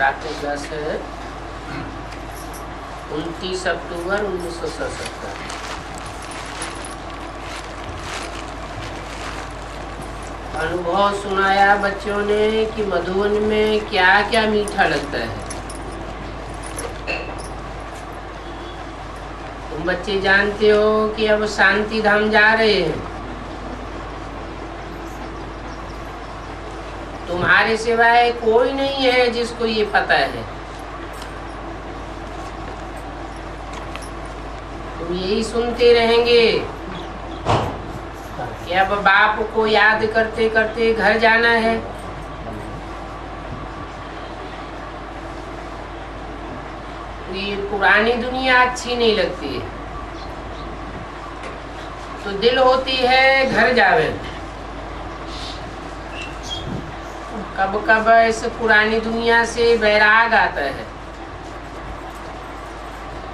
तारीख 10 है 29 अक्टूबर 1977। अनुभव सुनाया बच्चों ने कि मधुबन में क्या क्या मीठा लगता है। तुम बच्चे जानते हो कि अब शांति धाम जा रहे हैं। तुम्हारे सिवाय कोई नहीं है जिसको ये पता है। तुम यही सुनते रहेंगे कि अब बाप को याद करते करते घर जाना है। ये पुरानी दुनिया अच्छी नहीं लगती है, तो दिल होती है घर जावे। कब कब इस पुरानी दुनिया से वैराग आता है।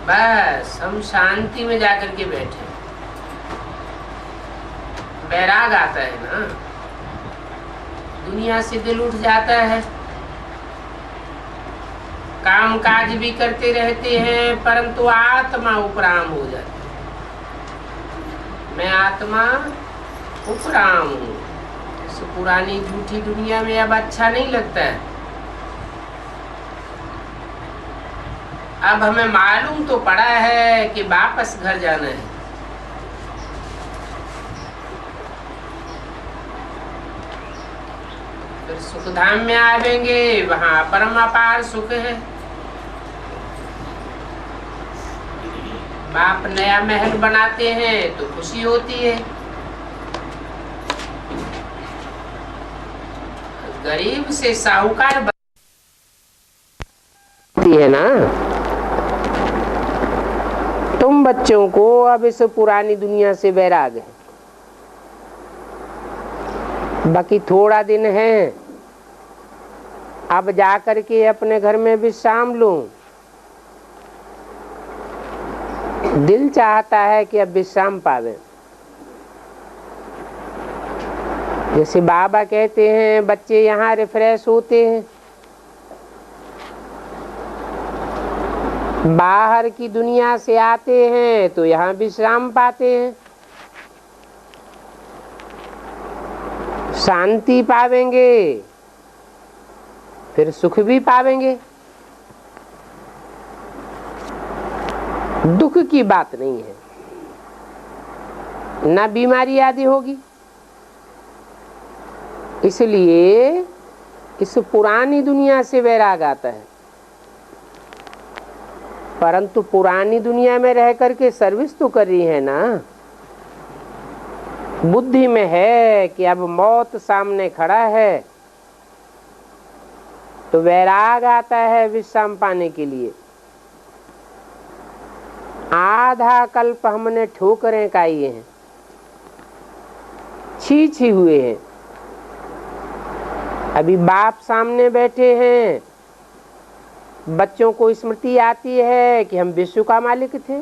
बस हम शांति में जाकर के बैठे। वैराग आता है ना, दुनिया से दिल उठ जाता है। काम काज भी करते रहते हैं परंतु आत्मा उपराम हो जाती है। मैं आत्मा उपराम हूँ। इस पुरानी झूठी दुनिया में अब अच्छा नहीं लगता है। अब हमें मालूम तो पड़ा है कि वापस घर जाना है। फिर सुखधाम में आवेंगे, वहां परम अपार सुख है। बाप नया महल बनाते हैं तो खुशी होती है। गरीब से साहूकार बनती है ना। तुम बच्चों को अब इस पुरानी दुनिया से वैराग है। बाकी थोड़ा दिन है, अब जाकर के अपने घर में विश्राम लूं। दिल चाहता है कि अब विश्राम पावे। जैसे बाबा कहते हैं बच्चे यहाँ रिफ्रेश होते हैं, बाहर की दुनिया से आते हैं तो यहाँ विश्राम पाते हैं, शांति पावेंगे, फिर सुख भी पावेंगे। दुख की बात नहीं है, ना बीमारी आदि होगी। इसलिए इस पुरानी दुनिया से वैराग आता है। परंतु पुरानी दुनिया में रह करके सर्विस तो कर रही है ना। बुद्धि में है कि अब मौत सामने खड़ा है तो वैराग आता है विश्राम पाने के लिए। आधा कल्प हमने ठोकरें खाई हैं, छी हुए हैं। अभी बाप सामने बैठे हैं, बच्चों को स्मृति आती है कि हम विश्व का मालिक थे,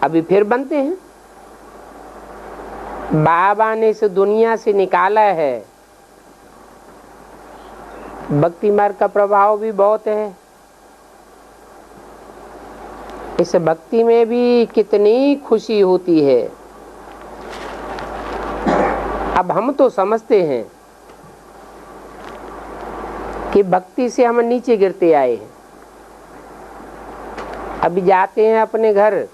अभी फिर बनते हैं। बाबा ने इस दुनिया से निकाला है। भक्ति मार्ग का प्रभाव भी बहुत है। इस भक्ति में भी कितनी खुशी होती है। अब हम तो समझते हैं कि भक्ति से हम नीचे गिरते आए हैं। अभी जाते हैं अपने घर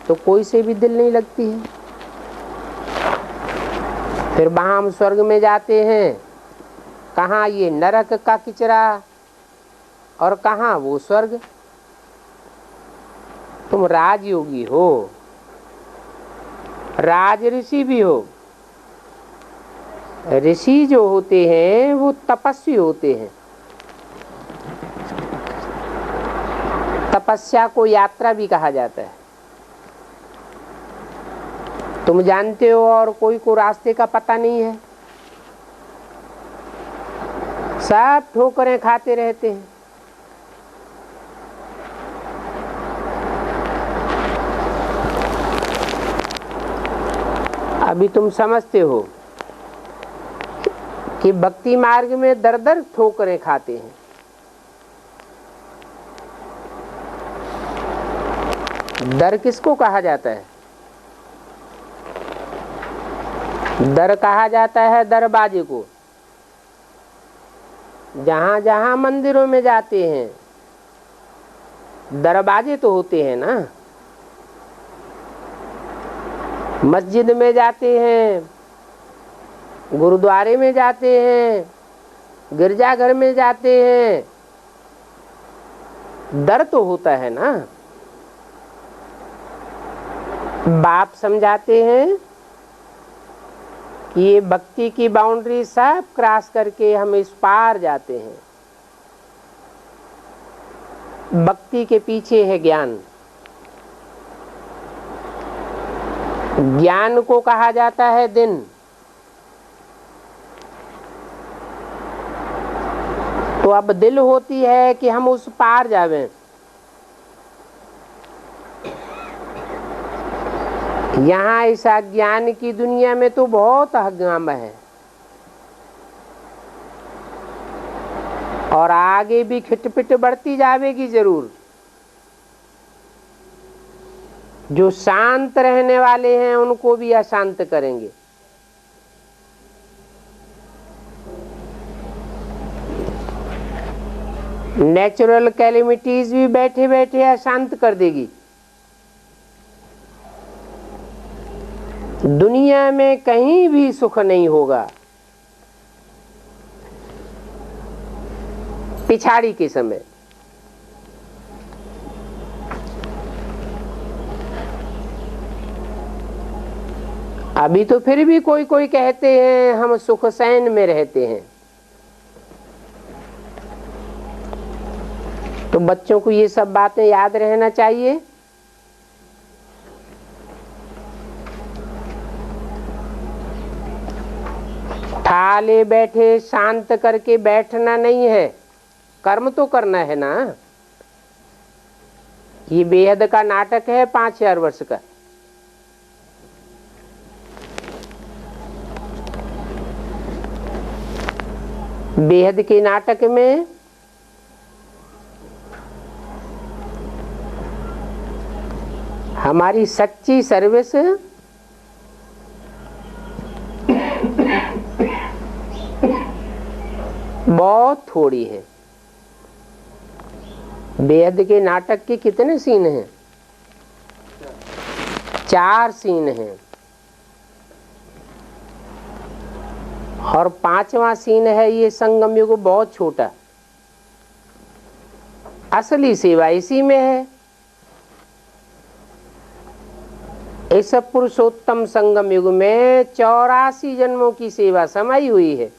तो कोई से भी दिल नहीं लगती है। फिर वहां हम स्वर्ग में जाते हैं, कहाँ ये नरक का किचरा और कहाँ वो स्वर्ग। तुम राजयोगी हो, राज ऋषि भी हो। ऋषि जो होते हैं वो तपस्वी होते हैं। तपस्या को यात्रा भी कहा जाता है। तुम जानते हो और कोई को रास्ते का पता नहीं है, सब ठोकरें खाते रहते हैं। अभी तुम समझते हो कि भक्ति मार्ग में दर दर ठोकरें खाते हैं। दर किसको कहा जाता है? दर कहा जाता है दरवाजे को। जहां जहां मंदिरों में जाते हैं दरवाजे तो होते हैं ना। मस्जिद में जाते हैं, गुरुद्वारे में जाते हैं, गिरजाघर में जाते हैं, दर तो होता है ना। बाप समझाते हैं कि ये भक्ति की बाउंड्री सब क्रॉस करके हम इस पार जाते हैं। भक्ति के पीछे है ज्ञान। ज्ञान को कहा जाता है दिन। तो अब दिल होती है कि हम उस पार जावें। यहाँ इस अज्ञान की दुनिया में तो बहुत हंगामा है और आगे भी खिटपिट बढ़ती जाएगी जरूर। जो शांत रहने वाले हैं उनको भी अशांत करेंगे। नेचुरल कैलेमिटीज भी बैठे बैठे अशांत कर देगी। दुनिया में कहीं भी सुख नहीं होगा पिछाड़ी के समय। अभी तो फिर भी कोई कोई कहते हैं हम सुख सैन में रहते हैं। तो बच्चों को ये सब बातें याद रहना चाहिए। ठाले बैठे शांत करके बैठना नहीं है, कर्म तो करना है ना। ये बेहद का नाटक है 5000 वर्ष का। बेहद के नाटक में हमारी सच्ची सर्विस बहुत थोड़ी है। बेहद के नाटक के कितने सीन हैं? 4 सीन हैं और 5वां सीन है ये संगम युग बहुत छोटा। असली सेवा इसी में है। इस पुरुषोत्तम संगम युग में 84 जन्मों की सेवा समाई हुई है।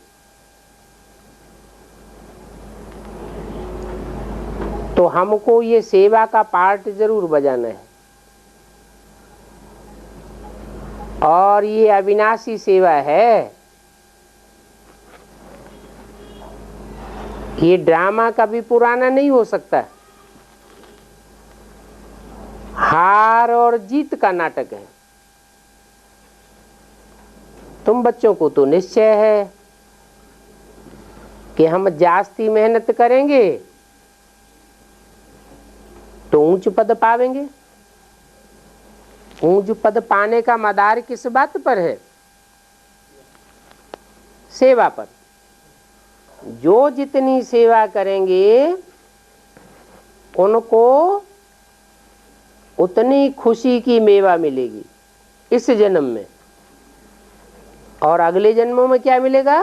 तो हमको ये सेवा का पार्ट जरूर बजाना है। और ये अविनाशी सेवा है। ये ड्रामा कभी पुराना नहीं हो सकता। हार और जीत का नाटक है। तुम बच्चों को तो निश्चय है कि हम जास्ती मेहनत करेंगे तो ऊंच पद पावेंगे। ऊंच पद पाने का मदार किस बात पर है? सेवा पर। जो जितनी सेवा करेंगे उनको उतनी खुशी की मेवा मिलेगी इस जन्म में। और अगले जन्मों में क्या मिलेगा?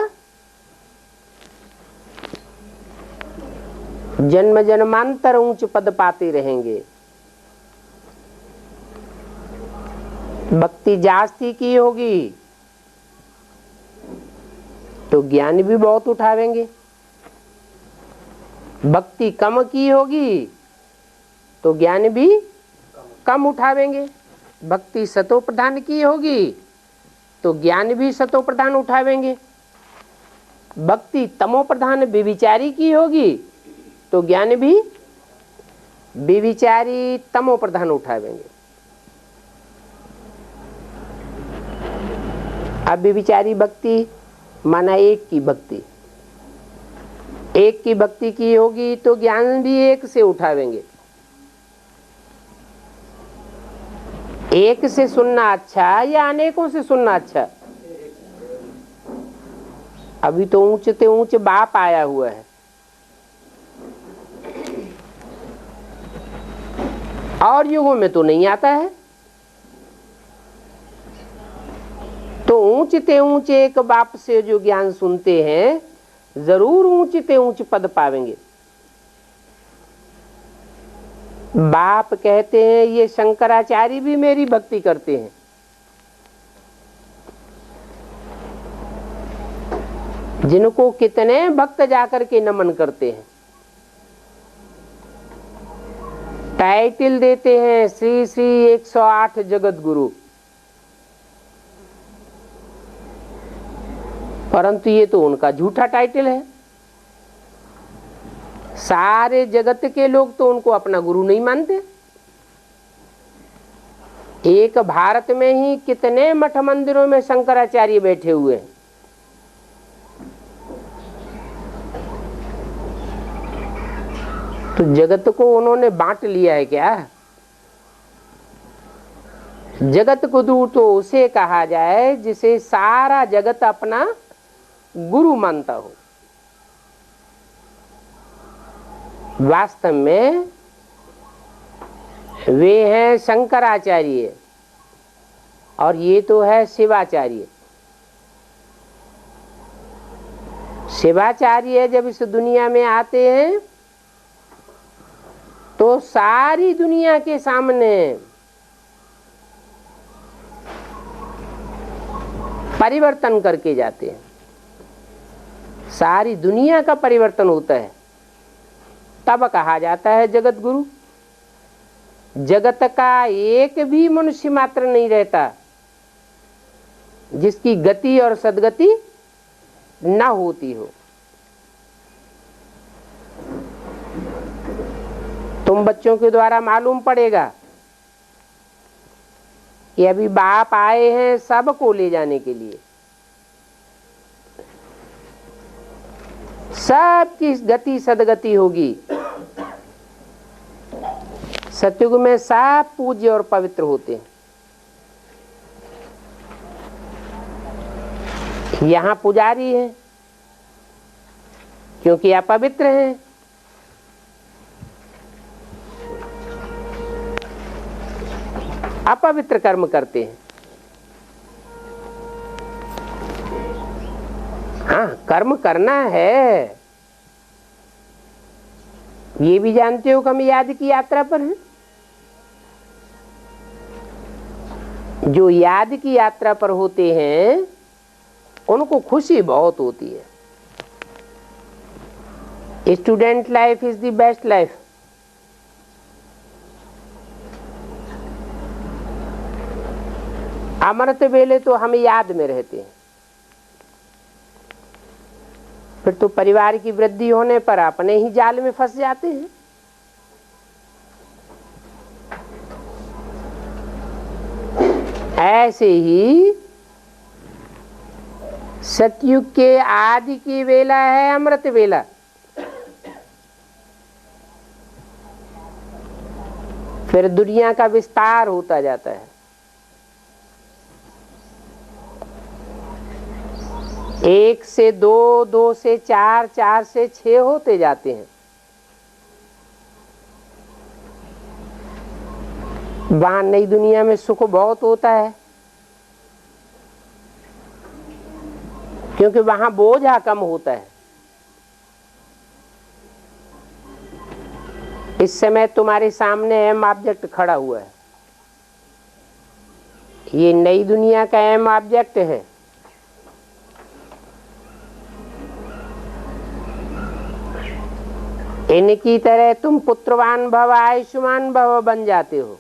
जन्म जन्मांतर ऊंच पद पाते रहेंगे। भक्ति जास्ती की होगी तो ज्ञान भी बहुत उठावेंगे। भक्ति कम की होगी तो ज्ञान भी कम उठावेंगे। भक्ति सतो प्रधान की होगी तो ज्ञान भी सतो प्रधान उठावेंगे। भक्ति तमो प्रधान व्यभिचारी की होगी तो ज्ञान भी व्यभिचारी तमो प्रधान उठावेंगे। अब व्यभिचारी भक्ति माना एक की भक्ति, एक की भक्ति की होगी तो ज्ञान भी एक से उठावेंगे। एक से सुनना अच्छा या अनेकों से सुनना अच्छा? अभी तो ऊंचे से ऊंचे बाप आया हुआ है, और युगों में तो नहीं आता है। तो ऊंचे से ऊंचे एक बाप से जो ज्ञान सुनते हैं जरूर ऊंचे से ऊंचे पद पावेंगे। बाप कहते हैं ये शंकराचार्य भी मेरी भक्ति करते हैं। जिनको कितने भक्त जाकर के नमन करते हैं, टाइटल देते हैं श्री श्री 108 जगत गुरु, परंतु ये तो उनका झूठा टाइटल है। सारे जगत के लोग तो उनको अपना गुरु नहीं मानते। एक भारत में ही कितने मठ मंदिरों में शंकराचार्य बैठे हुए हैं। तो जगत को उन्होंने बांट लिया है क्या? जगत गुरु तो उसे कहा जाए जिसे सारा जगत अपना गुरु मानता हो। वास्तव में वे हैं शंकराचार्य और ये तो है शिवाचार्य। शिवाचार्य जब इस दुनिया में आते हैं तो सारी दुनिया के सामने परिवर्तन करके जाते हैं। सारी दुनिया का परिवर्तन होता है, तब कहा जाता है जगत गुरु। जगत का एक भी मनुष्य मात्र नहीं रहता जिसकी गति और सद्गति न होती हो। तुम बच्चों के द्वारा मालूम पड़ेगा कि अभी बाप आए हैं सबको ले जाने के लिए। सबकी गति सदगति होगी। सतयुग में सब पूज्य और पवित्र होते हैं। यहाँ पुजारी हैं क्योंकि अपवित्र हैं। अपवित्र कर्म करते हैं। हाँ, कर्म करना है, ये भी जानते हो कि हम याद की यात्रा पर हैं। जो याद की यात्रा पर होते हैं उनको खुशी बहुत होती है। Student life is the best life. अमृत वेले तो हम याद में रहते हैं, फिर तो परिवार की वृद्धि होने पर अपने ही जाल में फंस जाते हैं। ऐसे ही सतयुग के आदि की वेला है अमृत वेला। फिर दुनिया का विस्तार होता जाता है। एक से दो, दो से चार, चार से 6 होते जाते हैं। वहां नई दुनिया में सुख बहुत होता है क्योंकि वहां बोझा कम होता है। इस समय तुम्हारे सामने एम ऑब्जेक्ट खड़ा हुआ है, ये नई दुनिया का एम ऑब्जेक्ट है। इनकी तरह तुम पुत्रवान भव आयुष्मान भव बन जाते हो।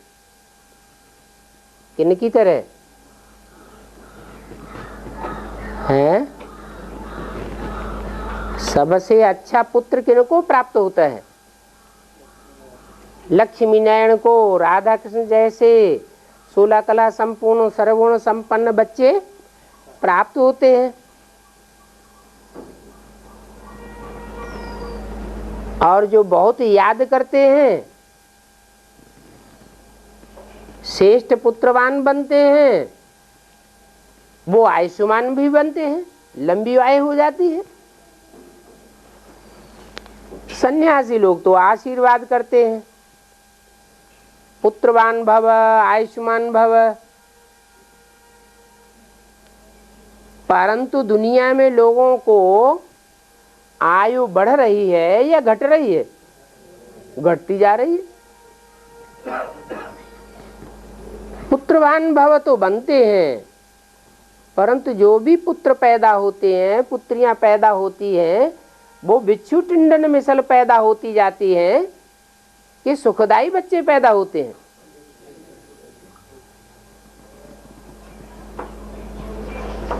किनकी तरह है? सबसे अच्छा पुत्र किनको प्राप्त होता है? लक्ष्मी नारायण को, राधा कृष्ण जैसे 16 कला संपूर्ण सर्वगुण संपन्न बच्चे प्राप्त होते हैं। और जो बहुत याद करते हैं श्रेष्ठ पुत्रवान बनते हैं, वो आयुष्मान भी बनते हैं, लंबी आयु हो जाती है। सन्यासी लोग तो आशीर्वाद करते हैं, पुत्रवान भव, आयुष्मान भव। परंतु दुनिया में लोगों को आयु बढ़ रही है या घट रही है? घटती जा रही है। पुत्रवान भव तो बनते हैं, परंतु जो भी पुत्र पैदा होते हैं, पुत्रियां पैदा होती हैं, वो बिच्छू टिंडन मिसल पैदा होती जाती हैं कि सुखदाई बच्चे पैदा होते हैं।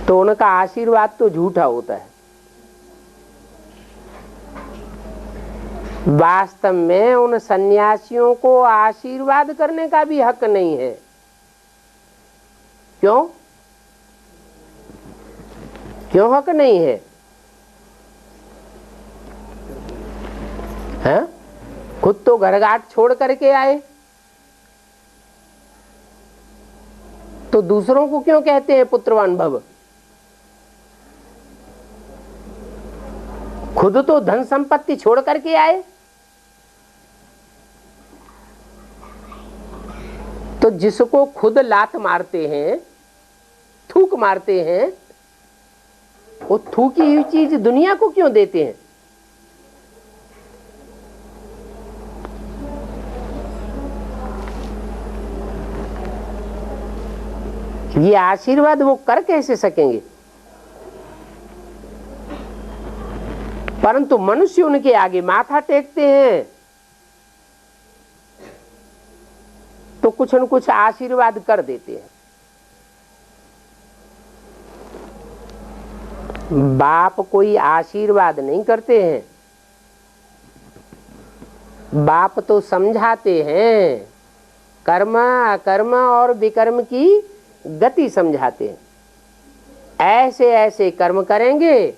तो उनका आशीर्वाद तो झूठा होता है। वास्तव में उन सन्यासियों को आशीर्वाद करने का भी हक नहीं है। क्यों? क्यों हक नहीं है? हैं? खुद तो घरघाट छोड़ करके आए, तो दूसरों को क्यों कहते हैं पुत्रवान भव? खुद तो धन संपत्ति छोड़ करके आए, तो जिसको खुद लात मारते हैं, थूक मारते हैं, वो थूकी हुई चीज दुनिया को क्यों देते हैं? ये आशीर्वाद वो कर कैसे सकेंगे? परंतु मनुष्य उनके आगे माथा टेकते हैं तो कुछ न कुछ आशीर्वाद कर देते हैं। बाप कोई आशीर्वाद नहीं करते हैं, बाप तो समझाते हैं, कर्म अकर्म और विकर्म की गति समझाते हैं। ऐसे ऐसे कर्म करेंगे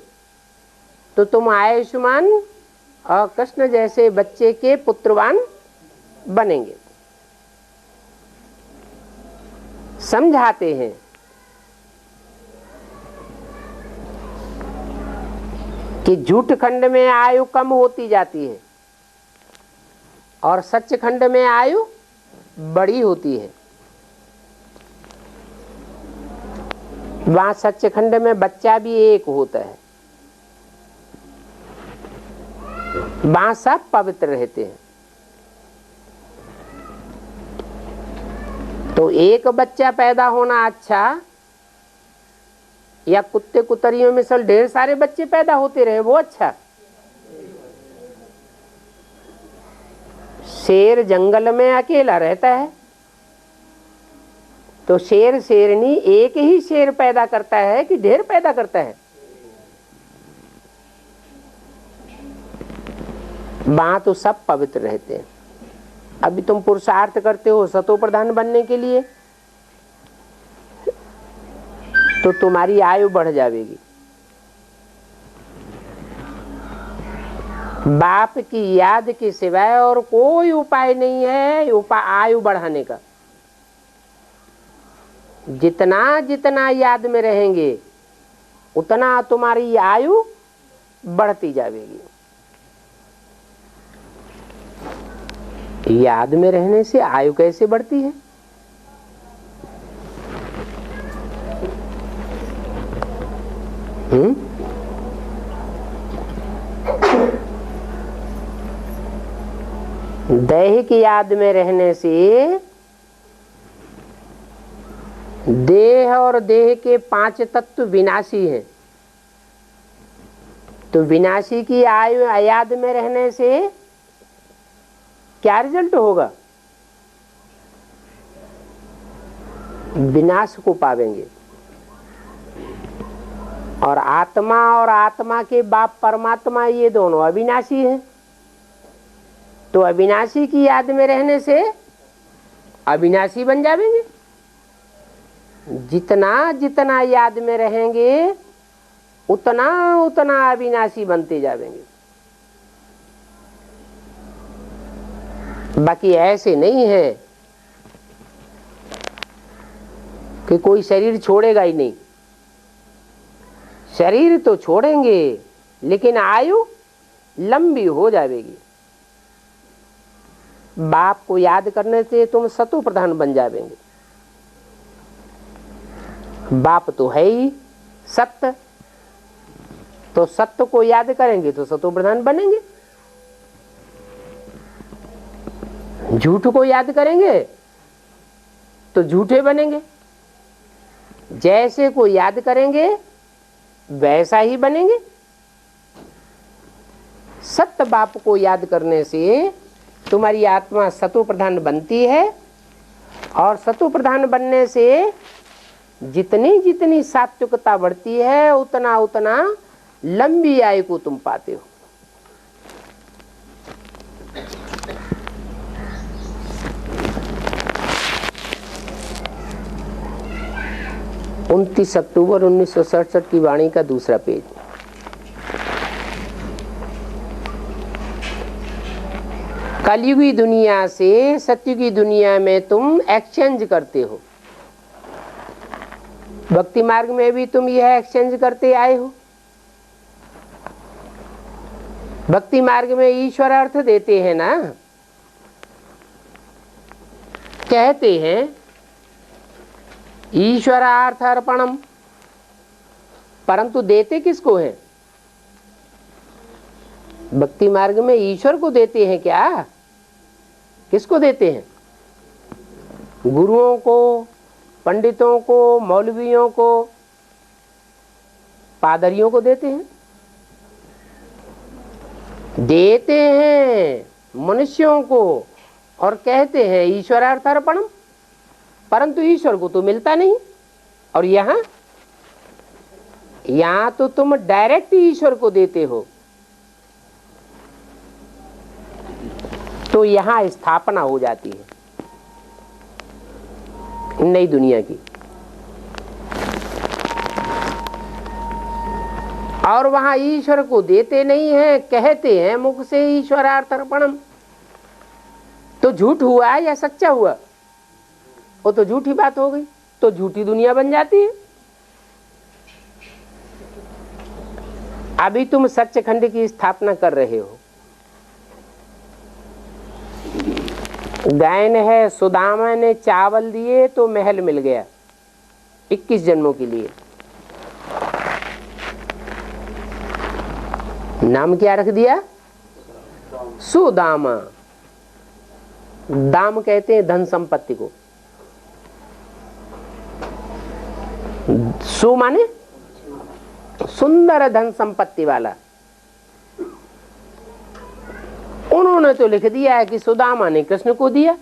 तो तुम आयुष्मान और कृष्ण जैसे बच्चे के पुत्रवान बनेंगे। समझाते हैं। कि झूठ खंड में आयु कम होती जाती है और सच खंड में आयु बड़ी होती है। वहां सच खंड में बच्चा भी एक होता है, वहां सब पवित्र रहते हैं। तो एक बच्चा पैदा होना अच्छा या कुत्ते कुतरियों में सल ढेर सारे बच्चे पैदा होते रहे वो अच्छा? शेर जंगल में अकेला रहता है तो शेर शेरनी एक ही शेर पैदा करता है कि ढेर पैदा करता है? वहां तो सब पवित्र रहते हैं। अभी तुम पुरुषार्थ करते हो सतो प्रधान बनने के लिए तो तुम्हारी आयु बढ़ जाएगी। बाप की याद के सिवाय और कोई उपाय नहीं है आयु बढ़ाने का। जितना जितना याद में रहेंगे उतना तुम्हारी आयु बढ़ती जाएगी। याद में रहने से आयु कैसे बढ़ती है? दैहिक याद में रहने से देह और देह के 5 तत्व विनाशी हैं। तो विनाशी की आयु याद में रहने से क्या रिजल्ट होगा? विनाश को पावेंगे। और आत्मा के बाप परमात्मा ये दोनों अविनाशी हैं। तो अविनाशी की याद में रहने से अविनाशी बन जाएंगे। जितना जितना याद में रहेंगे उतना उतना अविनाशी बनते जाएंगे। बाकी ऐसे नहीं है कि कोई शरीर छोड़ेगा ही नहीं। शरीर तो छोड़ेंगे लेकिन आयु लंबी हो जाएगी। बाप को याद करने से तुम सतो प्रधान बन जाएंगे। बाप तो है ही सत्य, तो सत्य को याद करेंगे तो सतो प्रधान बनेंगे। झूठ को याद करेंगे तो झूठे बनेंगे। जैसे को याद करेंगे वैसा ही बनेंगे। सत्य बाप को याद करने से तुम्हारी आत्मा सतो प्रधान बनती है, और सतो प्रधान बनने से जितनी जितनी सात्विकता बढ़ती है उतना उतना लंबी आयु को तुम पाते हो। 29 अक्टूबर 1967 की वाणी का दूसरा पेज। कलयुगी दुनिया से सत्युगी दुनिया में तुम एक्सचेंज करते हो। भक्ति मार्ग में भी तुम यह एक्सचेंज करते आए हो। भक्ति मार्ग में ईश्वर अर्थ देते हैं ना, कहते हैं ईश्वरार्थ अर्पणम, परंतु देते किसको है? भक्ति मार्ग में ईश्वर को देते हैं क्या? किसको देते हैं? गुरुओं को, पंडितों को, मौलवियों को, पादरियों को देते हैं। देते हैं मनुष्यों को और कहते हैं ईश्वरार्थ अर्पणम, परंतु ईश्वर को तो मिलता नहीं। और यहां तो तुम डायरेक्ट ईश्वर को देते हो। तो यहां स्थापना हो जाती है नई दुनिया की। और वहां ईश्वर को देते नहीं है, कहते हैं मुख से ईश्वरार्थ अर्पणम। तो झूठ हुआ या सच्चा हुआ? वो तो झूठी बात हो गई, तो झूठी दुनिया बन जाती है। अभी तुम सच्चखंड की स्थापना कर रहे हो। गायन है, सुदामा ने चावल दिए तो महल मिल गया 21 जन्मों के लिए। नाम क्या रख दिया? सुदामा। दाम कहते हैं धन संपत्ति को। सु माने सुंदर धन संपत्ति वाला। उन्होंने तो लिख दिया है कि सुदामा ने कृष्ण को दिया,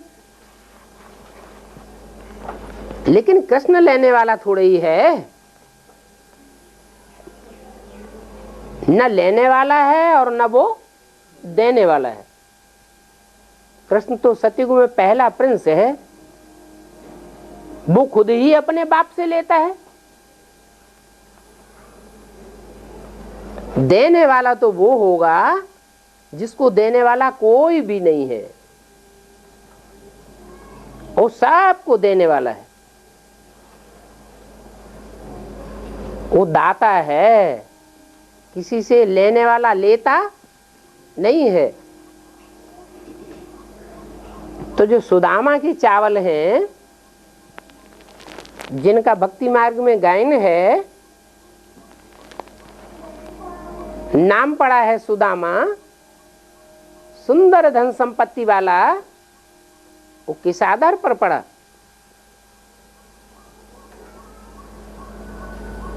लेकिन कृष्ण लेने वाला थोड़े ही है, न लेने वाला है और न वो देने वाला है। कृष्ण तो सतयुग में पहला प्रिंस है, वो खुद ही अपने बाप से लेता है। देने वाला तो वो होगा जिसको देने वाला कोई भी नहीं है, वो सबको देने वाला है। वो दाता है, किसी से लेने वाला लेता नहीं है। तो जो सुदामा के चावल हैं, जिनका भक्ति मार्ग में गायन है, नाम पड़ा है सुदामा, सुंदर धन संपत्ति वाला, वो किस आधार पर पड़ा?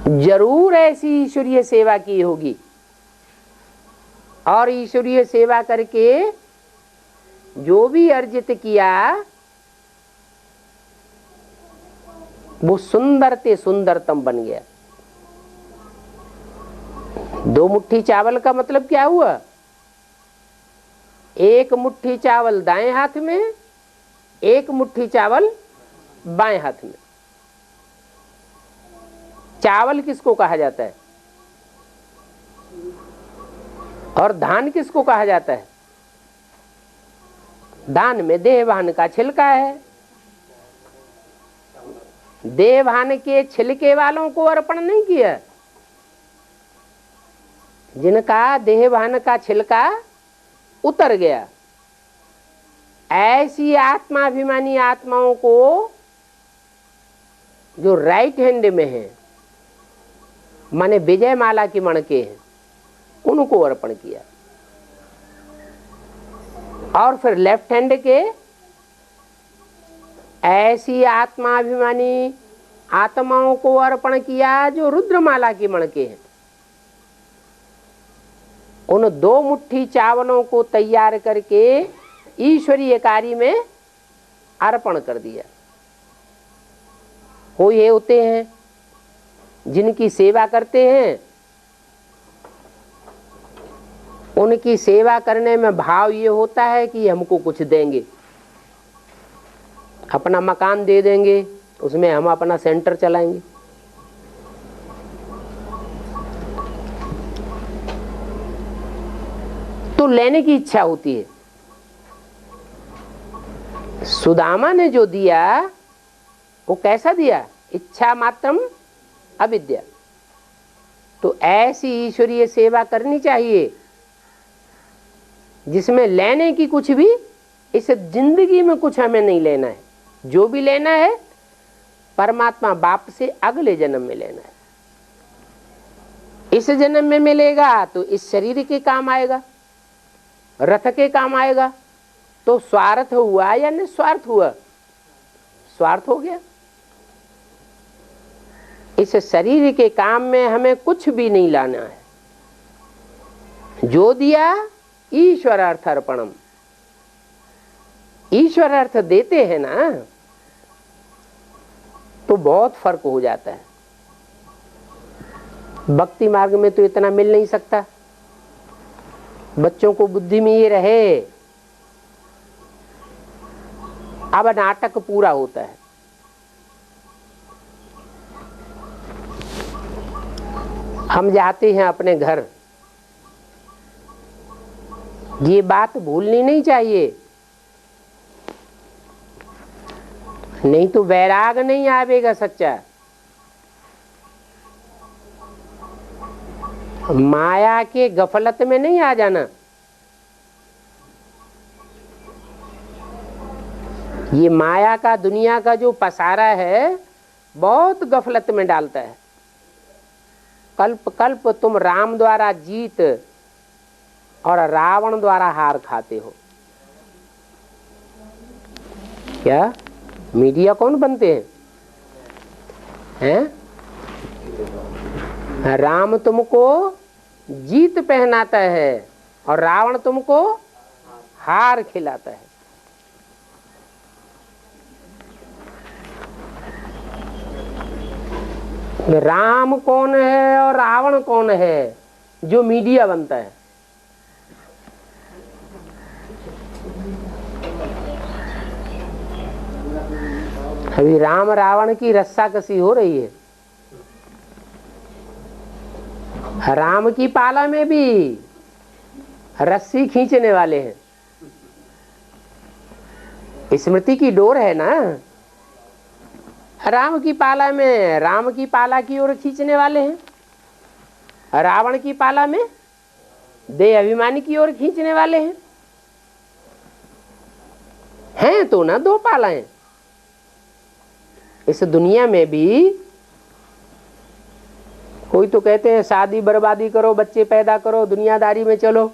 जरूर ऐसी ईश्वरीय सेवा की होगी, और ईश्वरीय सेवा करके जो भी अर्जित किया वो सुंदरते सुंदरतम बन गया। 2 मुट्ठी चावल का मतलब क्या हुआ? 1 मुट्ठी चावल दाएं हाथ में, 1 मुट्ठी चावल बाएं हाथ में। चावल किसको कहा जाता है? और धान किसको कहा जाता है? दान में देहभान का छिलका है। देहभान के छिलके वालों को अर्पण नहीं किया। जिनका देहभान का छिलका उतर गया, ऐसी आत्माभिमानी आत्माओं को जो राइट हैंड में है, माने विजय माला की मणके हैं, उनको अर्पण किया। और फिर लेफ्ट हैंड के ऐसी आत्माभिमानी आत्माओं को अर्पण किया जो रुद्रमाला की मणके हैं। उन 2 मुट्ठी चावलों को तैयार करके ईश्वरीय कार्य में अर्पण कर दिया। कोई ये होते हैं जिनकी सेवा करते हैं, उनकी सेवा करने में भाव ये होता है कि हमको कुछ देंगे, अपना मकान दे देंगे, उसमें हम अपना सेंटर चलाएंगे। तो लेने की इच्छा होती है। सुदामा ने जो दिया वो कैसा दिया? इच्छा मात्रम अविद्या। तो ऐसी ईश्वरीय सेवा करनी चाहिए जिसमें लेने की कुछ भी, इस जिंदगी में कुछ हमें नहीं लेना है। जो भी लेना है परमात्मा बाप से अगले जन्म में लेना है। इस जन्म में मिलेगा तो इस शरीर के काम आएगा, रथ के काम आएगा। तो स्वार्थ हुआ या निस्वार्थ हुआ? स्वार्थ हो गया। इस शरीर के काम में हमें कुछ भी नहीं लाना है। जो दिया ईश्वर अर्थ अर्पणम। ईश्वर अर्थ देते हैं ना तो बहुत फर्क हो जाता है। भक्ति मार्ग में तो इतना मिल नहीं सकता। बच्चों को बुद्धि में ये रहे, अब नाटक पूरा होता है। हम जाते हैं अपने घर, ये बात भूलनी नहीं चाहिए, नहीं तो वैराग नहीं आवेगा सच्चा। माया के गफलत में नहीं आ जाना। ये माया का, दुनिया का जो पसारा है बहुत गफलत में डालता है। कल्प कल्प तुम राम द्वारा जीत और रावण द्वारा हार खाते हो। क्या मीडिया कौन बनते हैं? राम तुमको जीत पहनाता है और रावण तुमको हार खिलाता है। राम कौन है और रावण कौन है? जो मीडिया बनता है। अभी राम रावण की रस्साकसी हो रही है। राम की पाला में भी रस्सी खींचने वाले हैं। स्मृति की डोर है ना, राम की पाला में राम की पाला की ओर खींचने वाले हैं, रावण की पाला में देह अभिमानी की ओर खींचने वाले हैं तो ना 2 पालाएं। इस दुनिया में भी कोई तो कहते हैं शादी बर्बादी करो, बच्चे पैदा करो, दुनियादारी में चलो।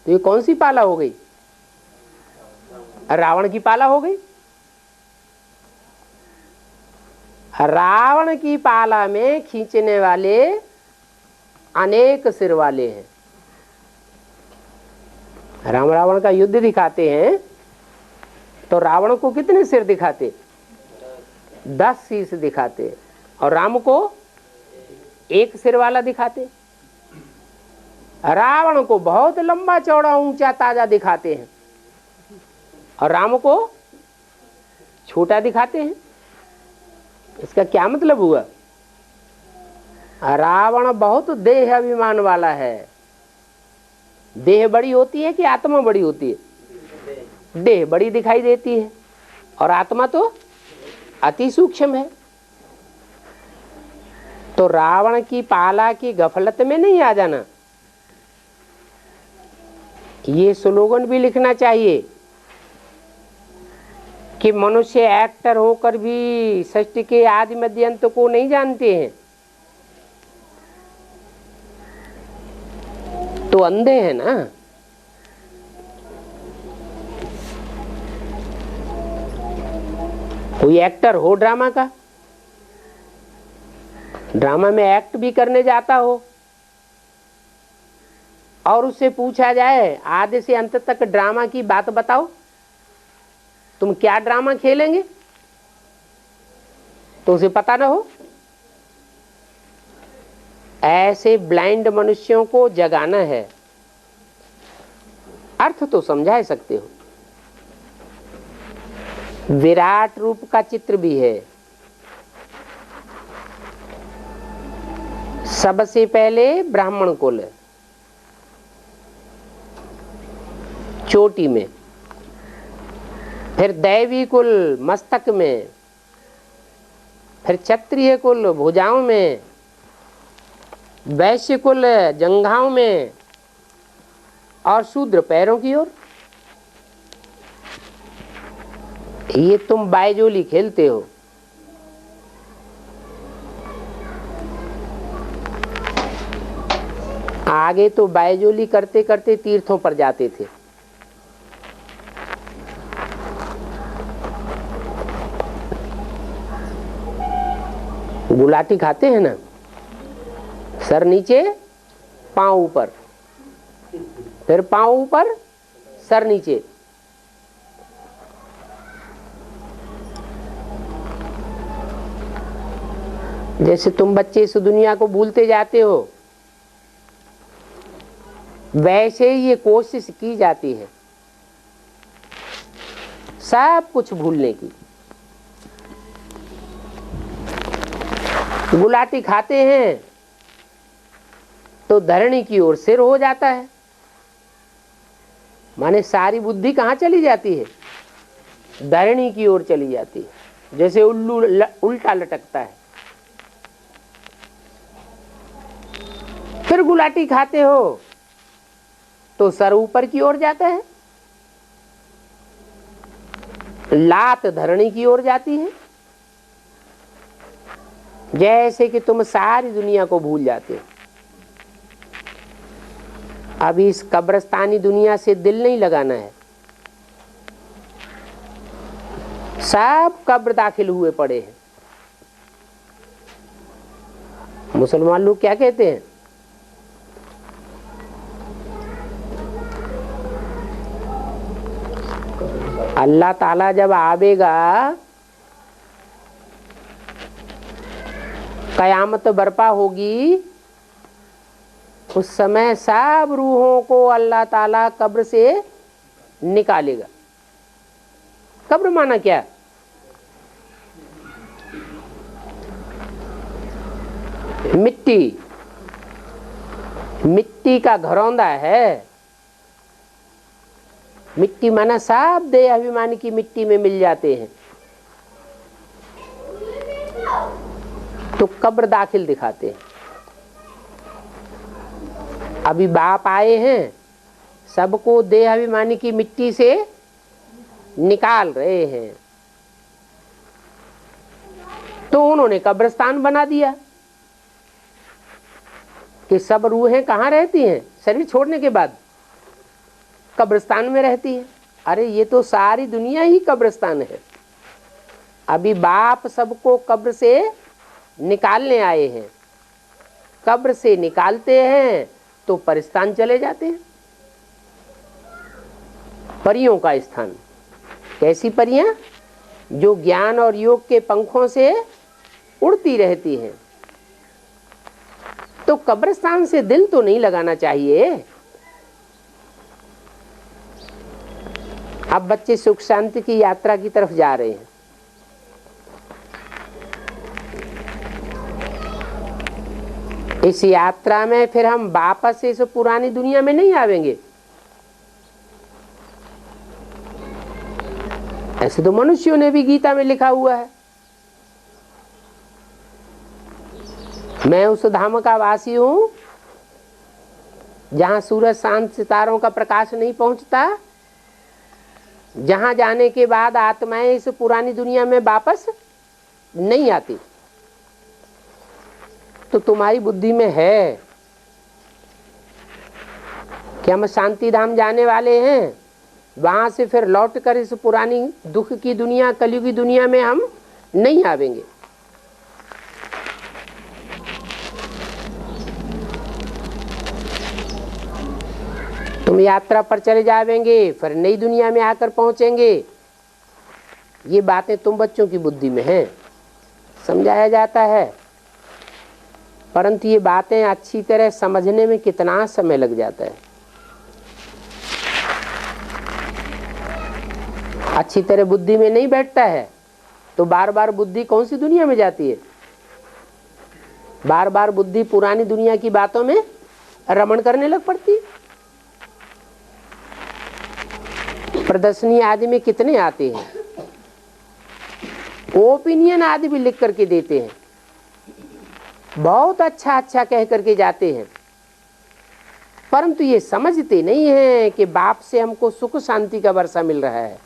तो ये कौन सी पाला हो गई? रावण की पाला हो गई। रावण की पाला में खींचने वाले अनेक सिर वाले हैं। राम रावण का युद्ध दिखाते हैं तो रावण को कितने सिर दिखाते? 10 शीश दिखाते और राम को 1 सिर वाला दिखाते। रावण को बहुत लंबा चौड़ा ऊंचा ताजा दिखाते हैं और राम को छोटा दिखाते हैं। इसका क्या मतलब हुआ? रावण बहुत देह अभिमान वाला है। देह बड़ी होती है कि आत्मा बड़ी होती है? देह बड़ी दिखाई देती है और आत्मा तो अति सूक्ष्म है। तो रावण की पाला की गफलत में नहीं आ जाना। ये स्लोगन भी लिखना चाहिए कि मनुष्य एक्टर होकर भी सृष्टि के आदि मध्य अंत को नहीं जानते हैं तो अंधे हैं ना। कोई एक्टर हो ड्रामा का, ड्रामा में एक्ट भी करने जाता हो और उससे पूछा जाए आधे से अंत तक ड्रामा की बात बताओ, तुम क्या ड्रामा खेलेंगे, तो उसे पता ना हो। ऐसे ब्लाइंड मनुष्यों को जगाना है। अर्थ तो समझा सकते हो। विराट रूप का चित्र भी है। सबसे पहले ब्राह्मण कुल चोटी में, फिर दैवी कुल मस्तक में, फिर क्षत्रिय कुल भुजाओं में, वैश्य कुल जंघाओं में और शूद्र पैरों की ओर। ये तुम बायजोली खेलते हो। आगे तो बायजोली करते करते तीर्थों पर जाते थे। गुलाटी खाते हैं ना, सर नीचे पांव ऊपर, फिर पांव ऊपर सर नीचे। जैसे तुम बच्चे इस दुनिया को भूलते जाते हो, वैसे ही ये कोशिश की जाती है सब कुछ भूलने की। गुलाटी खाते हैं तो धरणी की ओर सिर हो जाता है, माने सारी बुद्धि कहाँ चली जाती है, धरणी की ओर चली जाती है। जैसे उल्लू उल्टा लटकता है। फिर गुलाटी खाते हो तो सर ऊपर की ओर जाता है, लात धरणी की ओर जाती है। जैसे कि तुम सारी दुनिया को भूल जाते हो। अभी इस कब्रिस्तानी दुनिया से दिल नहीं लगाना है। सब कब्र दाखिल हुए पड़े हैं। मुसलमान लोग क्या कहते हैं, अल्लाह ताला जब आवेगा, कयामत बर्पा होगी, उस समय सब रूहों को अल्लाह ताला कब्र से निकालेगा। कब्र माना क्या, मिट्टी, मिट्टी का घरौंदा है। मिट्टी माना सब देह अभिमानी की मिट्टी में मिल जाते हैं। तो कब्र दाखिल दिखाते हैं। अभी बाप आए हैं, सबको देह अभिमानी की मिट्टी से निकाल रहे हैं। तो उन्होंने कब्रिस्तान बना दिया कि सब रूहें कहाँ रहती हैं, शरीर छोड़ने के बाद कब्रिस्तान में रहती है। अरे ये तो सारी दुनिया ही कब्रिस्तान है। अभी बाप सबको कब्र से निकालने आए हैं। कब्र से निकालते हैं तो परिस्तान चले जाते हैं। परियों का स्थान। कैसी परियां, जो ज्ञान और योग के पंखों से उड़ती रहती हैं। तो कब्रिस्तान से दिल तो नहीं लगाना चाहिए। अब बच्चे सुख शांति की यात्रा की तरफ जा रहे हैं। इस यात्रा में फिर हम वापस इस पुरानी दुनिया में नहीं आवेंगे। ऐसे तो मनुष्यों ने भी गीता में लिखा हुआ है, मैं उस धाम का वासी हूं जहां सूरज शांत सितारों का प्रकाश नहीं पहुंचता, जहां जाने के बाद आत्माएं इस पुरानी दुनिया में वापस नहीं आती। तो तुम्हारी बुद्धि में है कि हम शांति धाम जाने वाले हैं, वहां से फिर लौट कर इस पुरानी दुख की दुनिया, कलयुगी दुनिया में हम नहीं आवेंगे। तुम यात्रा पर चले जावेंगे, फिर नई दुनिया में आकर पहुंचेंगे। ये बातें तुम बच्चों की बुद्धि में हैं, समझाया जाता है, परंतु ये बातें अच्छी तरह समझने में कितना समय लग जाता है। अच्छी तरह बुद्धि में नहीं बैठता है तो बार बार बुद्धि कौन सी दुनिया में जाती है? बार बार बुद्धि पुरानी दुनिया की बातों में रमण करने लग पड़ती। प्रदर्शनी आदि में कितने आते हैं, ओपिनियन आदि भी लिख करके देते हैं, बहुत अच्छा अच्छा कह करके जाते हैं, परंतु ये समझते नहीं है कि बाप से हमको सुख शांति का वर्षा मिल रहा है।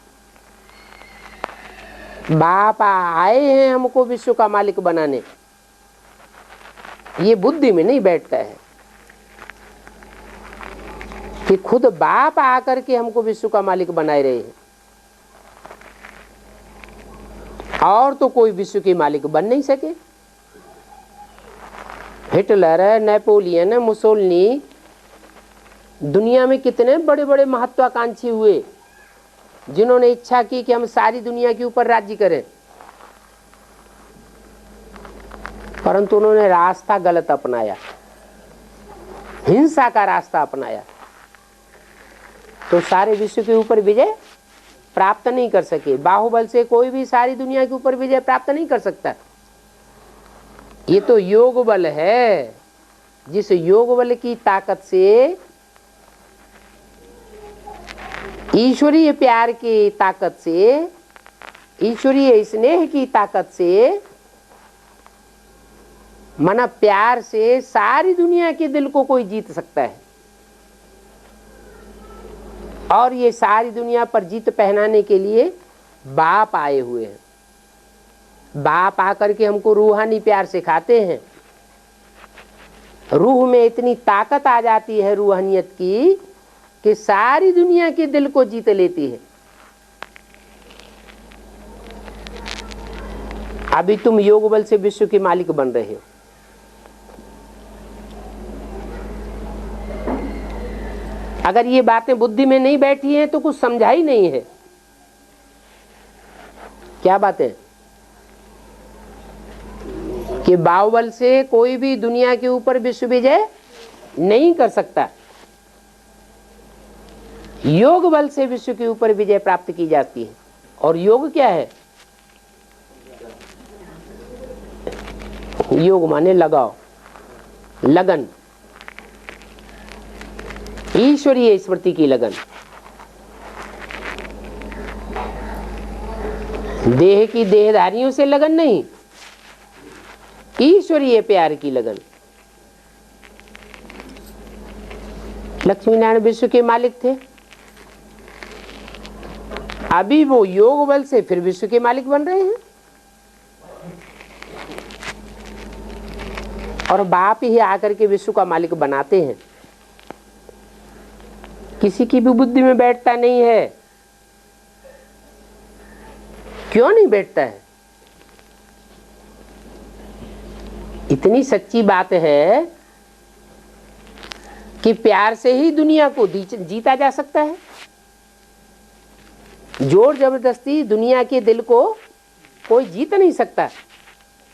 बाप आए हैं हमको विश्व का मालिक बनाने, ये बुद्धि में नहीं बैठता है कि खुद बाप आकर के हमको विश्व का मालिक बनाए रहे हैं, और तो कोई विश्व के मालिक बन नहीं सके। हिटलर, नेपोलियन, मुसोलिनी, दुनिया में कितने बड़े बड़े महत्वाकांक्षी हुए जिन्होंने इच्छा की कि हम सारी दुनिया के ऊपर राज्य करें, परंतु उन्होंने रास्ता गलत अपनाया, हिंसा का रास्ता अपनाया, तो सारे विश्व के ऊपर विजय प्राप्त नहीं कर सके। बाहुबल से कोई भी सारी दुनिया के ऊपर विजय प्राप्त नहीं कर सकता। ये तो योग बल है, जिस योग बल की ताकत से, ईश्वरीय प्यार की ताकत से, ईश्वरीय स्नेह की ताकत से, मन प्यार से सारी दुनिया के दिल को कोई जीत सकता है। और ये सारी दुनिया पर जीत पहनाने के लिए बाप आए हुए हैं। बाप आकर के हमको रूहानी प्यार सिखाते हैं। रूह में इतनी ताकत आ जाती है रूहानियत की कि सारी दुनिया के दिल को जीत लेती है। अभी तुम योग बल से विश्व के मालिक बन रहे हो। अगर ये बातें बुद्धि में नहीं बैठी हैं तो कुछ समझा ही नहीं है। क्या बातें? कि बाहुबल से कोई भी दुनिया के ऊपर विश्व विजय नहीं कर सकता, योग बल से विश्व के ऊपर विजय प्राप्त की जाती है। और योग क्या है? योग माने लगाओ, लगन, ईश्वरीय स्मृति की लगन। देह की देहधारियों से लगन नहीं, ईश्वरीय प्यार की लगन। लक्ष्मी नारायण विश्व के मालिक थे, अभी वो योग बल से फिर विश्व के मालिक बन रहे हैं। और बाप ही आकर के विश्व का मालिक बनाते हैं। किसी की भी बुद्धि में बैठता नहीं है। क्यों नहीं बैठता है? इतनी सच्ची बात है कि प्यार से ही दुनिया को जीता जा सकता है। जोर जबरदस्ती दुनिया के दिल को कोई जीत नहीं सकता,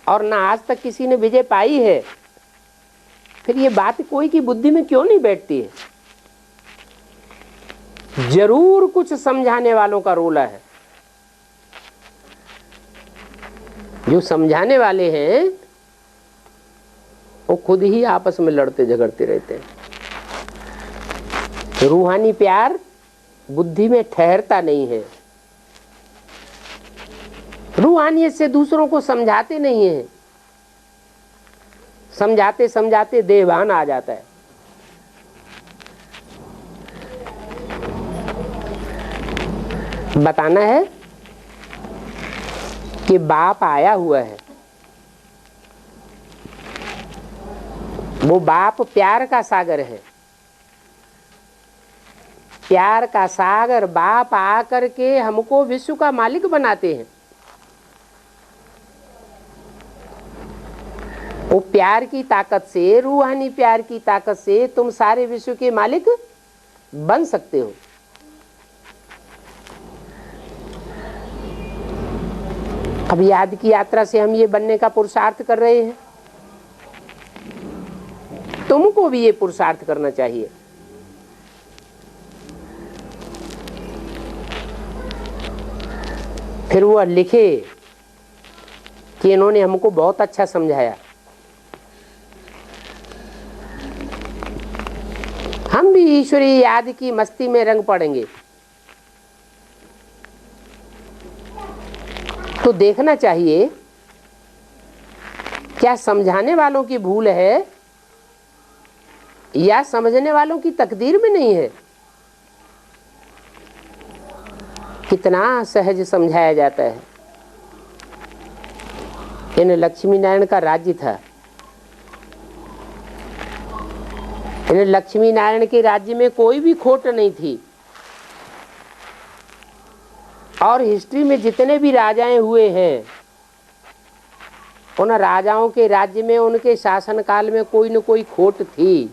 और ना आज तक किसी ने विजय पाई है। फिर ये बात कोई की बुद्धि में क्यों नहीं बैठती है? जरूर कुछ समझाने वालों का रोल है। जो समझाने वाले हैं वो खुद ही आपस में लड़ते झगड़ते रहते हैं। रूहानी प्यार बुद्धि में ठहरता नहीं है। रूहानियत से दूसरों को समझाते नहीं हैं, समझाते समझाते देवान आ जाता है। बताना है कि बाप आया हुआ है, वो बाप प्यार का सागर है। प्यार का सागर बाप आकर के हमको विश्व का मालिक बनाते हैं। वो प्यार की ताकत से, रूहानी प्यार की ताकत से तुम सारे विश्व के मालिक बन सकते हो। अब याद की यात्रा से हम ये बनने का पुरुषार्थ कर रहे हैं, तुमको भी ये पुरुषार्थ करना चाहिए। फिर वो लिखे कि इन्होंने हमको बहुत अच्छा समझाया, हम भी ईश्वरीय याद की मस्ती में रंग पड़ेंगे। तो देखना चाहिए क्या समझाने वालों की भूल है या समझने वालों की तकदीर में नहीं है। कितना सहज समझाया जाता है। इन लक्ष्मी नारायण का राज्य था, इन लक्ष्मी नारायण के राज्य में कोई भी खोट नहीं थी। और हिस्ट्री में जितने भी राजाएं हुए हैं, उन राजाओं के राज्य में उनके शासन काल में कोई न कोई खोट थी।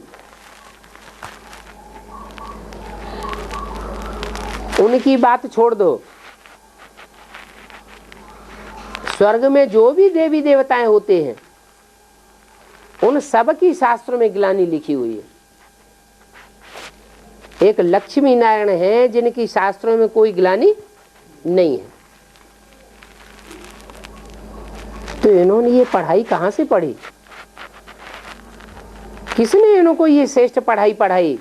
उनकी बात छोड़ दो, स्वर्ग में जो भी देवी देवताएं होते हैं उन सब की शास्त्रों में ग्लानि लिखी हुई है। एक लक्ष्मी नारायण है जिनकी शास्त्रों में कोई ग्लानि नहीं है। तो इन्होंने ये पढ़ाई कहां से पढ़ी? किसने इनको ये श्रेष्ठ पढ़ाई पढ़ाई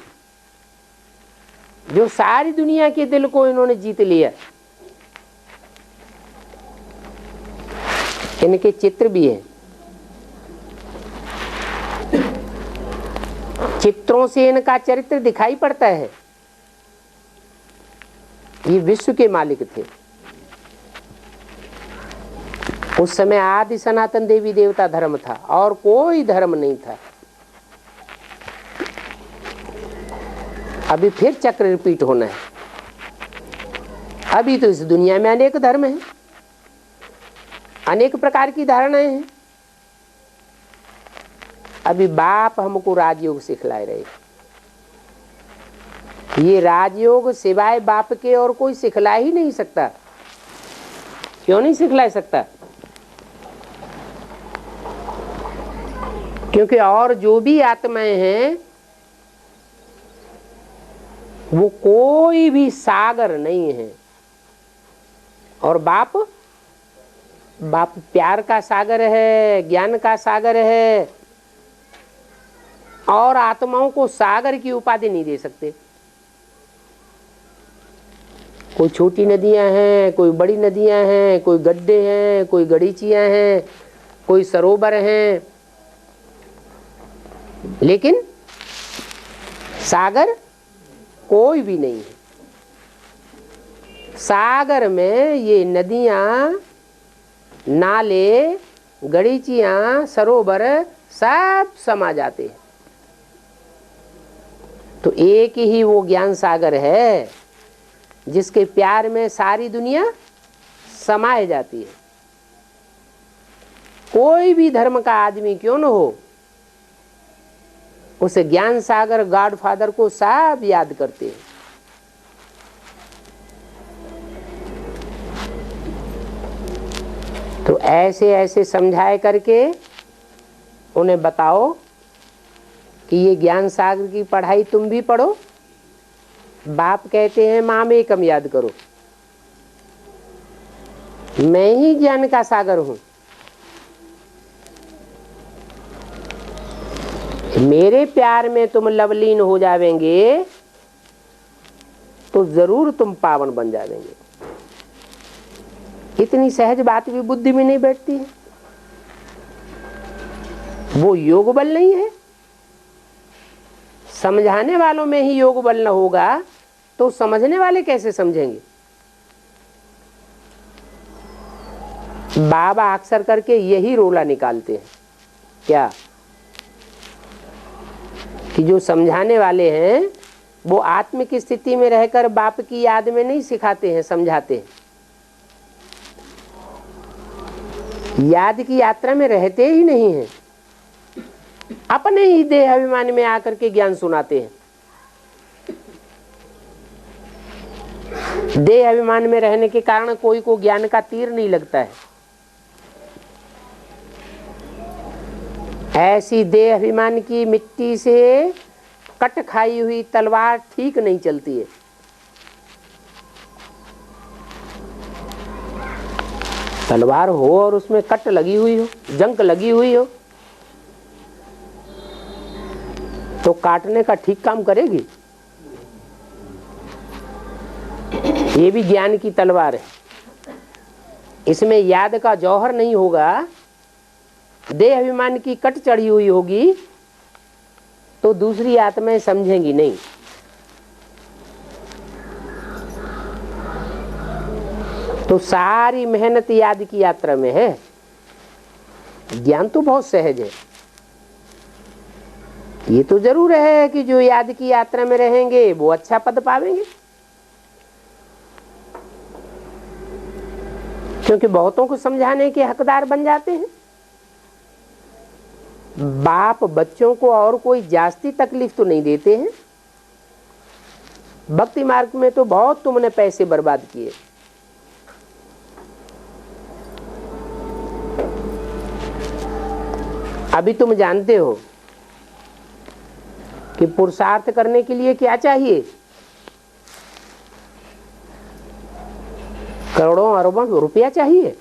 जो सारी दुनिया के दिल को इन्होंने जीत लिया? इनके चित्र भी हैं, चित्रों से इनका चरित्र दिखाई पड़ता है। ये विश्व के मालिक थे। उस समय आदि सनातन देवी देवता धर्म था और कोई धर्म नहीं था। अभी फिर चक्र रिपीट होना है। अभी तो इस दुनिया में अनेक धर्म हैं, अनेक प्रकार की धारणाएं हैं। अभी बाप हमको राजयोग सिखलाए रहे। ये राजयोग सिवाय बाप के और कोई सिखला ही नहीं सकता। क्यों नहीं सिखला सकता? क्योंकि और जो भी आत्माएं हैं वो कोई भी सागर नहीं है। और बाप प्यार का सागर है, ज्ञान का सागर है। और आत्माओं को सागर की उपाधि नहीं दे सकते। कोई छोटी नदियां हैं, कोई बड़ी नदियां हैं, कोई गड्ढे हैं, कोई गड़ीचियां हैं, कोई सरोवर हैं, लेकिन सागर कोई भी नहीं है। सागर में ये नदियां, नाले, गड़ीचियां, सरोवर सब समा जाते हैं। तो एक ही वो ज्ञान सागर है जिसके प्यार में सारी दुनिया समाए जाती है। कोई भी धर्म का आदमी क्यों न हो, उस ज्ञान सागर गॉड फादर को सब याद करते हैं। तो ऐसे ऐसे समझाए करके उन्हें बताओ कि ये ज्ञान सागर की पढ़ाई तुम भी पढ़ो। बाप कहते हैं मामेकम याद करो, मैं ही ज्ञान का सागर हूं। मेरे प्यार में तुम लवलीन हो जावेंगे तो जरूर तुम पावन बन जावेंगे। इतनी सहज बात भी बुद्धि में नहीं बैठती है। वो योग बल नहीं है। समझाने वालों में ही योग बल न होगा तो समझने वाले कैसे समझेंगे। बाबा अक्सर करके यही रोला निकालते हैं क्या, कि जो समझाने वाले हैं वो आत्म की स्थिति में रहकर बाप की याद में नहीं सिखाते हैं, समझाते हैं। याद की यात्रा में रहते ही नहीं हैं, अपने ही देह अभिमान में आकर के ज्ञान सुनाते हैं। देह अभिमान में रहने के कारण कोई को ज्ञान का तीर नहीं लगता है। ऐसी देह अभिमान की मिट्टी से कट खाई हुई तलवार ठीक नहीं चलती है। तलवार हो और उसमें कट लगी हुई हो, जंग लगी हुई हो, तो काटने का ठीक काम करेगी। ये भी ज्ञान की तलवार है। इसमें याद का जौहर नहीं होगा, देह अभिमान की कट चढ़ी हुई होगी, तो दूसरी आत्माएं समझेंगी नहीं। तो सारी मेहनत याद की यात्रा में है। ज्ञान तो बहुत सहज है। ये तो जरूर है कि जो याद की यात्रा में रहेंगे वो अच्छा पद पावेंगे, क्योंकि बहुतों को समझाने के हकदार बन जाते हैं। बाप बच्चों को और कोई जास्ती तकलीफ तो नहीं देते हैं। भक्ति मार्ग में तो बहुत तुमने पैसे बर्बाद किए। अभी तुम जानते हो कि पुरुषार्थ करने के लिए क्या चाहिए। करोड़ों अरबों रुपया चाहिए।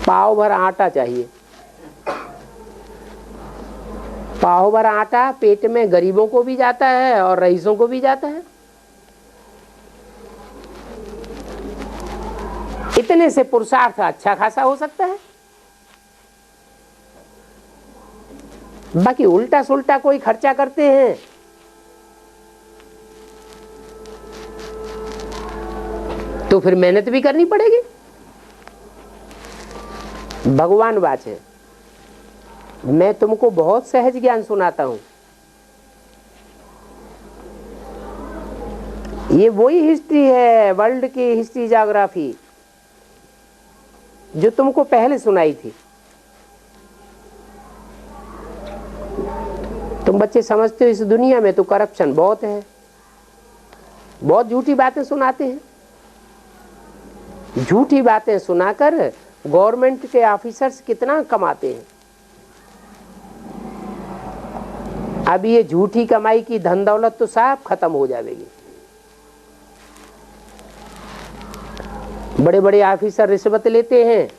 पाव भर आटा चाहिए। पाव भर आटा पेट में गरीबों को भी जाता है और रईसों को भी जाता है। इतने से पुरुषार्थ अच्छा खासा हो सकता है। बाकी उल्टा सुल्टा कोई खर्चा करते हैं तो फिर मेहनत भी करनी पड़ेगी। भगवान वाचे, मैं तुमको बहुत सहज ज्ञान सुनाता हूं। ये वही हिस्ट्री है, वर्ल्ड की हिस्ट्री ज्योग्राफी जो तुमको पहले सुनाई थी। तुम बच्चे समझते हो इस दुनिया में तो करप्शन बहुत है, बहुत झूठी बातें सुनाते हैं। झूठी बातें सुनाकर गवर्नमेंट के ऑफिसर्स कितना कमाते हैं। अब ये झूठी कमाई की धन दौलत तो सब खत्म हो जाएगी। बड़े बड़े ऑफिसर रिश्वत लेते हैं,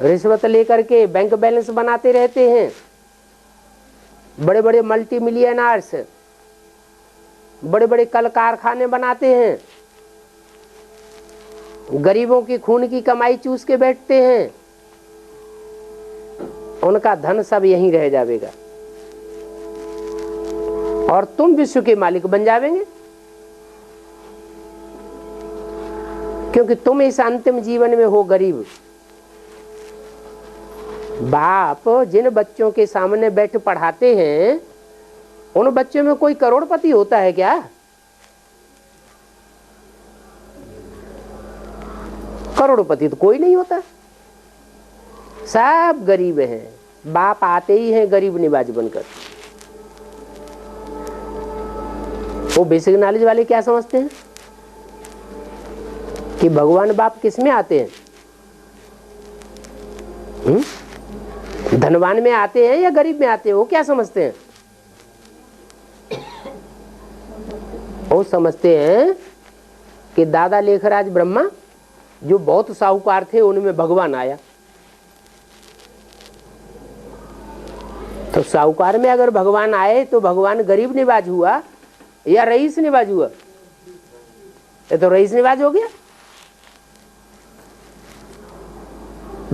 रिश्वत लेकर के बैंक बैलेंस बनाते रहते हैं। बड़े बड़े मल्टी मिलियनर्स बड़े बड़े कल कारखाने बनाते हैं, गरीबों की खून की कमाई चूस के बैठते हैं। उनका धन सब यहीं रह जाएगा और तुम विश्व के मालिक बन जाओगे, क्योंकि तुम इस अंतिम जीवन में हो गरीब। बाप जिन बच्चों के सामने बैठ पढ़ाते हैं उन बच्चों में कोई करोड़पति होता है क्या? करोड़पति तो कोई नहीं होता, सब गरीब हैं। बाप आते ही हैं गरीब निवाज बनकर। वो बेसिक नॉलेज वाले क्या समझते हैं कि भगवान बाप किस में आते हैं? धनवान में आते हैं या गरीब में आते हैं? वो क्या समझते हैं? वो समझते हैं कि दादा लेखराज ब्रह्मा जो बहुत साहूकार थे उनमें भगवान आया। तो साहूकार में अगर भगवान आए तो भगवान गरीब निवाज हुआ या रईस निवाज हुआ? ये तो रईस निवाज हो गया।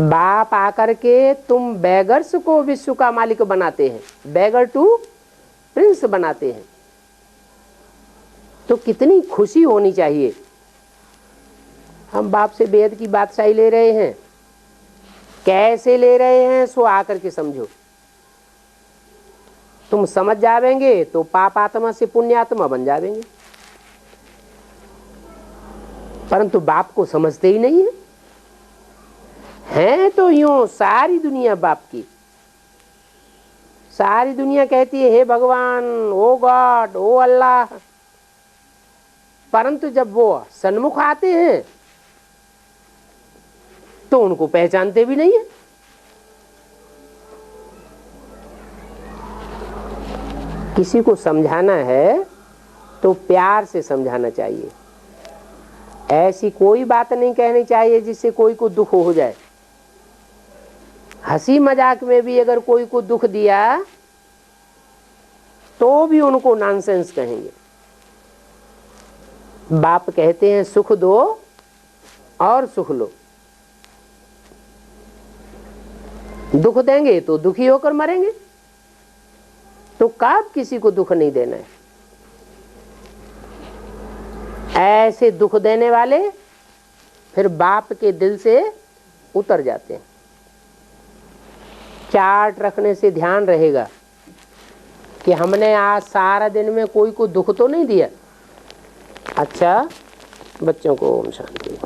बाप आकर के तुम बेगर्स को विश्व का मालिक बनाते हैं, बेगर टू प्रिंस बनाते हैं, तो कितनी खुशी होनी चाहिए। हम बाप से बेद की बादशाही ले रहे हैं, कैसे ले रहे हैं सो आकर के समझो। तुम समझ जावेंगे तो पाप आत्मा से पुण्य आत्मा बन जावेंगे, परंतु बाप को समझते ही नहीं है तो यूं सारी दुनिया बाप की, सारी दुनिया कहती है हे भगवान, ओ गॉड, ओ अल्लाह, परंतु जब वो सन्मुख आते हैं तो उनको पहचानते भी नहीं है। किसी को समझाना है तो प्यार से समझाना चाहिए, ऐसी कोई बात नहीं कहनी चाहिए जिससे कोई को दुख हो जाए। हंसी मजाक में भी अगर कोई को दुख दिया तो भी उनको नॉनसेंस कहेंगे। बाप कहते हैं सुख दो और सुख लो, दुख देंगे तो दुखी होकर मरेंगे, तो कब किसी को दुख नहीं देना है। ऐसे दुख देने वाले फिर बाप के दिल से उतर जाते हैं। चार्ट रखने से ध्यान रहेगा कि हमने आज सारा दिन में कोई को दुख तो नहीं दिया। अच्छा, बच्चों को ओम शांति।